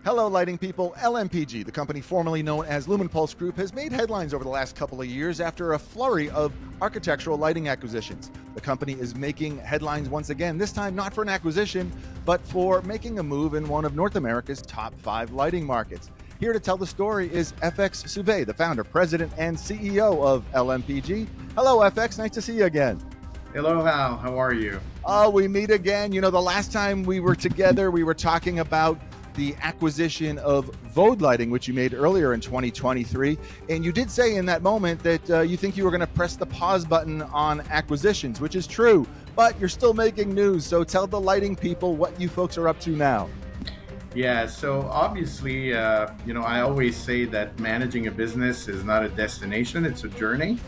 Hello, lighting people. LMPG, the company formerly known as Lumenpulse Group, has made headlines over the last couple of years after a flurry of architectural lighting acquisitions. The company is making headlines once again, this time not for an acquisition, but for making a move in one of North America's top 5 lighting markets. Here to tell the story is FX Souvay, the founder, president, and CEO of LMPG. Hello, FX. Nice to see you again. Hello, Hal. How are you? Oh, we meet again. You know, the last time we were together, we were talking about the acquisition of Vode Lighting, which you made earlier in 2023. And you did say in that moment that you think you were going to press the pause button on acquisitions, which is true, but you're still making news. So tell the lighting people what you folks are up to now. Yeah, so obviously, I always say that managing a business is not a destination, it's a journey.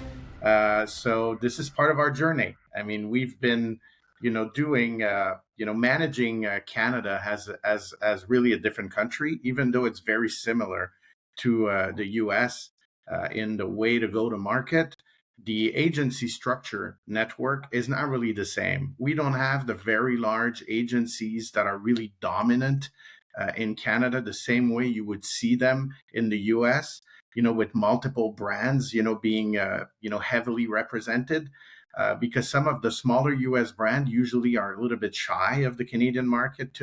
So this is part of our journey. I mean, we've been, doing, managing Canada as really a different country, even though it's very similar to the US in the way to go to market. The agency structure network is not really the same. We don't have the very large agencies that are really dominant in Canada the same way you would see them in the US, with multiple brands, being, heavily represented. Because some of the smaller U.S. brands usually are a little bit shy of the Canadian market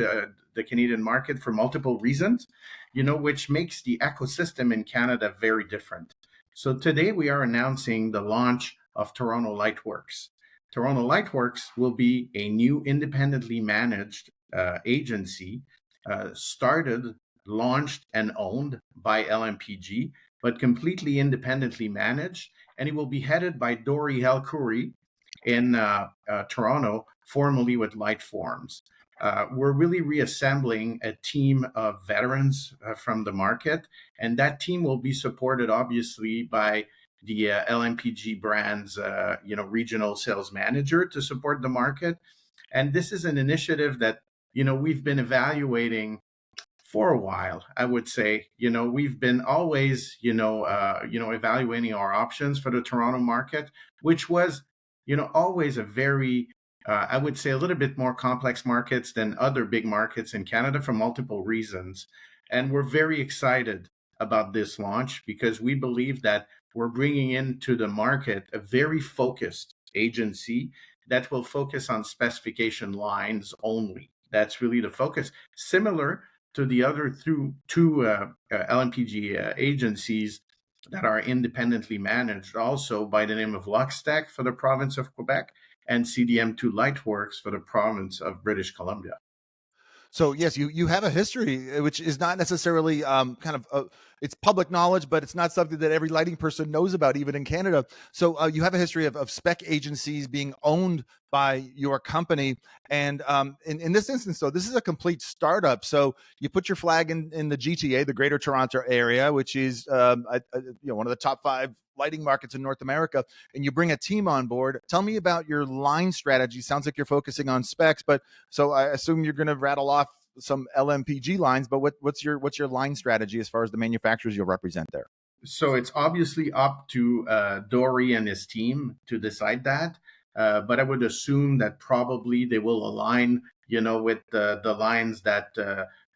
for multiple reasons, which makes the ecosystem in Canada very different. So today we are announcing the launch of Toronto LightWorks. Toronto LightWorks will be a new independently managed agency, launched and owned by LMPG, but completely independently managed, and it will be headed by Dori Helkouri in Toronto, formerly with Lightforms. We're really reassembling a team of veterans from the market, and that team will be supported obviously by the LMPG brand's regional sales manager to support the market. And this is an initiative that we've been evaluating for a while. I would say, we've been always, evaluating our options for the Toronto market, which was, always a very, I would say, a little bit more complex markets than other big markets in Canada for multiple reasons. And we're very excited about this launch because we believe that we're bringing into the market a very focused agency that will focus on specification lines only. That's really the focus. Similar to the other two LMPG agencies that are independently managed, also by the name of Luxtec for the province of Quebec and CDM2 Lightworks for the province of British Columbia. So yes, you have a history, which is not necessarily it's public knowledge, but it's not something that every lighting person knows about, even in Canada. So you have a history of spec agencies being owned by your company, and in this instance, though, this is a complete startup. So you put your flag in the GTA, the Greater Toronto Area, which is one of the top 5 lighting markets in North America, and you bring a team on board. Tell me about your line strategy. Sounds like you're focusing on specs, but so I assume you're going to rattle off some LMPG lines, but what's your line strategy as far as the manufacturers you'll represent there? So it's obviously up to Dori and his team to decide that, but I would assume that probably they will align, with the lines that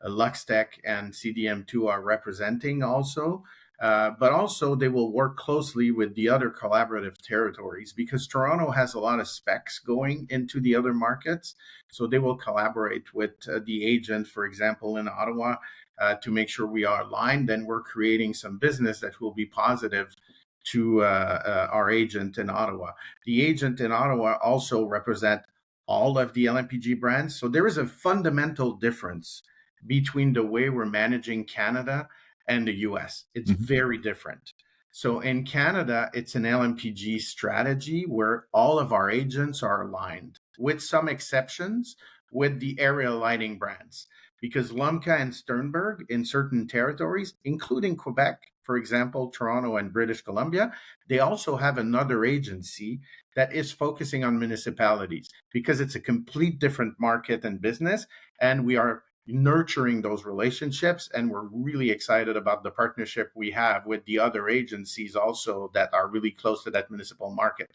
Luxtec and CDM2 are representing also. But also they will work closely with the other collaborative territories because Toronto has a lot of specs going into the other markets. So they will collaborate with the agent, for example, in Ottawa, to make sure we are aligned. Then we're creating some business that will be positive to our agent in Ottawa. The agent in Ottawa also represent all of the LMPG brands. So there is a fundamental difference between the way we're managing Canada and the US. It's very different. So in Canada, it's an LMPG strategy where all of our agents are aligned, with some exceptions with the area lighting brands. Because Lumca and Sternberg in certain territories, including Quebec, for example, Toronto and British Columbia, they also have another agency that is focusing on municipalities because it's a complete different market and business. And we are nurturing those relationships, and we're really excited about the partnership we have with the other agencies also that are really close to that municipal market.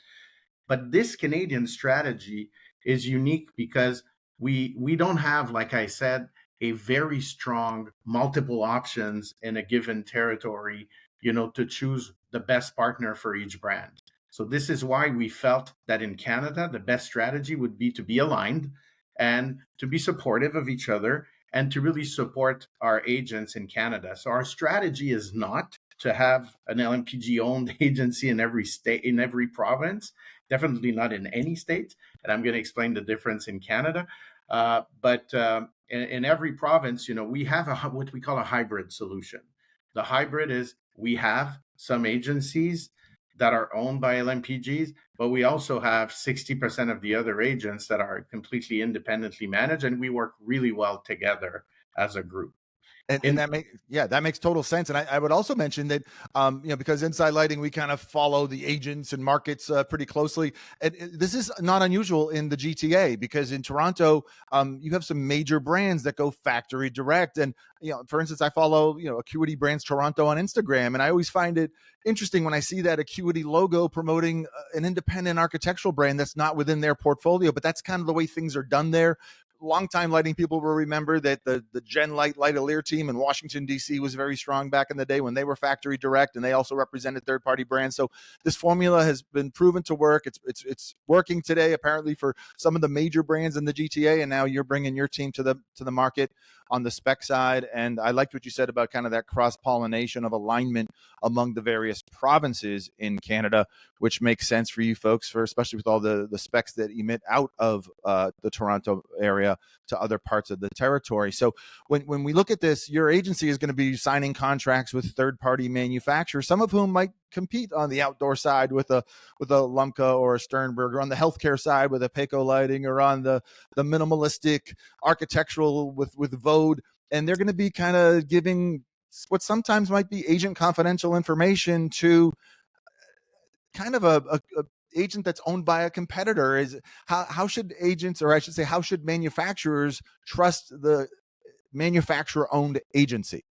But this Canadian strategy is unique because we don't have, like I said, a very strong multiple options in a given territory, to choose the best partner for each brand. So this is why we felt that in Canada, the best strategy would be to be aligned and to be supportive of each other and to really support our agents in Canada. So our strategy is not to have an LMPG owned agency in every state, in every province, definitely not in any state. And I'm going to explain the difference in Canada. But in every province, we have what we call a hybrid solution. The hybrid is we have some agencies that are owned by LMPGs, but we also have 60% of the other agents that are completely independently managed, and we work really well together as a group. And In that makes total sense. And I would also mention that because Inside Lighting, we kind of follow the agents and markets pretty closely. And this is not unusual in the GTA, because in Toronto, you have some major brands that go factory direct. And for instance, I follow Acuity Brands Toronto on Instagram, and I always find it interesting when I see that Acuity logo promoting an independent architectural brand that's not within their portfolio. But that's kind of the way things are done there. Longtime lighting people will remember that the Gen Light Lightalir team in Washington, D.C. was very strong back in the day when they were factory direct, and they also represented third-party brands. So this formula has been proven to work. It's working today, apparently, for some of the major brands in the GTA, and now you're bringing your team to the market on the spec side. And I liked what you said about kind of that cross-pollination of alignment among the various provinces in Canada, which makes sense for you folks, especially with all the specs that emit out of the Toronto area to other parts of the territory. So when we look at this, your agency is going to be signing contracts with third-party manufacturers, some of whom might compete on the outdoor side with a Lumka or a Sternberg, or on the healthcare side with a Payco Lighting, or on the minimalistic architectural with Vode. And they're going to be kind of giving what sometimes might be agent confidential information to kind of a agent that's owned by a competitor. Is how should agents, or I should say, how should manufacturers trust the manufacturer owned agency?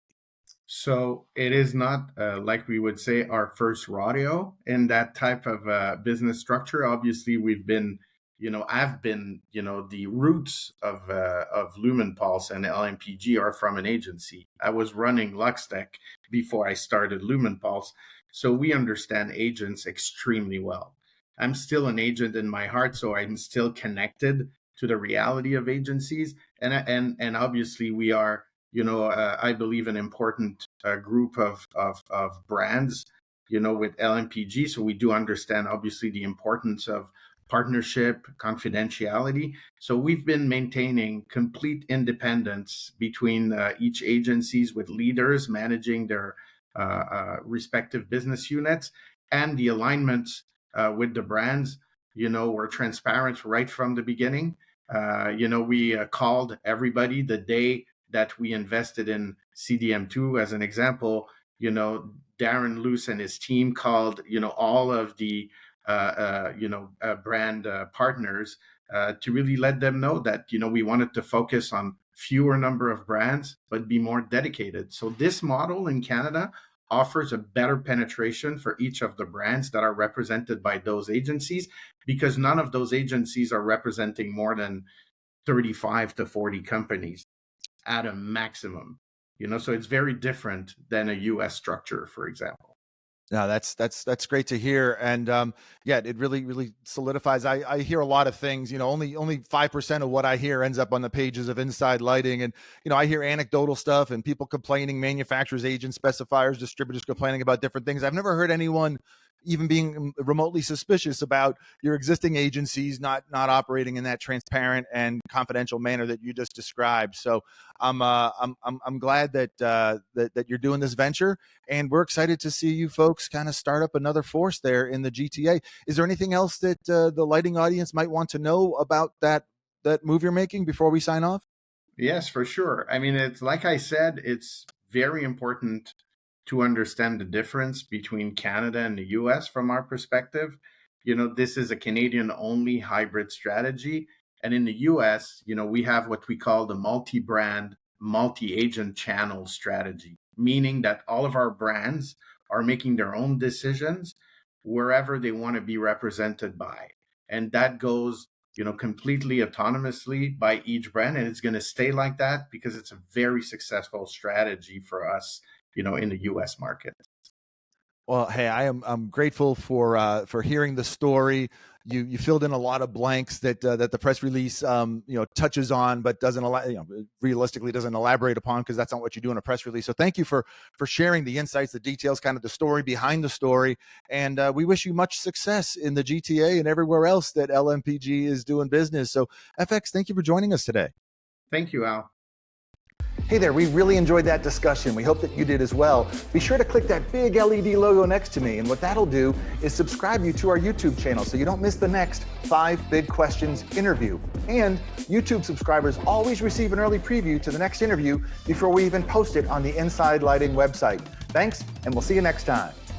So it is not, like we would say, our first rodeo in that type of business structure. Obviously, I've been, the roots of Lumenpulse and LMPG are from an agency. I was running Luxtech before I started Lumenpulse, so we understand agents extremely well. I'm still an agent in my heart, so I'm still connected to the reality of agencies, and obviously we are, I believe, an important group of brands, with LMPG. So we do understand, obviously, the importance of partnership, confidentiality. So we've been maintaining complete independence between each agencies, with leaders managing their respective business units, and the alignments with the brands. We're transparent right from the beginning. We called everybody the day that we invested in CDM2, as an example. Darren Luce and his team called, all of the brand partners to really let them know that, we wanted to focus on fewer number of brands, but be more dedicated. So this model in Canada offers a better penetration for each of the brands that are represented by those agencies, because none of those agencies are representing more than 35 to 40 companies at a maximum. So it's very different than a US structure, for example. No, that's great to hear. And it really solidifies. I hear a lot of things. Only 5% of what I hear ends up on the pages of Inside Lighting. And I hear anecdotal stuff and people complaining, manufacturers, agents, specifiers, distributors complaining about different things. I've never heard anyone even being remotely suspicious about your existing agencies not operating in that transparent and confidential manner that you just described. So I'm glad that you're doing this venture, and we're excited to see you folks kind of start up another force there in the GTA. Is there anything else that the lighting audience might want to know about that move you're making before we sign off? Yes, for sure. I mean, it's like I said, it's very important to understand the difference between Canada and the US from our perspective. This is a Canadian only hybrid strategy. And in the US, we have what we call the multi brand, multi agent channel strategy, meaning that all of our brands are making their own decisions wherever they want to be represented by. And that goes completely autonomously by each brand, and it's going to stay like that because it's a very successful strategy for us, in the U.S. market. Well, hey, I'm grateful for hearing the story. You filled in a lot of blanks that the press release touches on, but doesn't realistically doesn't elaborate upon, because that's not what you do in a press release. So thank you for sharing the insights, the details, kind of the story behind the story, and we wish you much success in the GTA and everywhere else that LMPG is doing business. So FX, thank you for joining us today. Thank you, Al. Hey there, we really enjoyed that discussion. We hope that you did as well. Be sure to click that big LED logo next to me, and what that'll do is subscribe you to our YouTube channel so you don't miss the next 5 Big Questions interview. And YouTube subscribers always receive an early preview to the next interview before we even post it on the Inside Lighting website. Thanks, and we'll see you next time.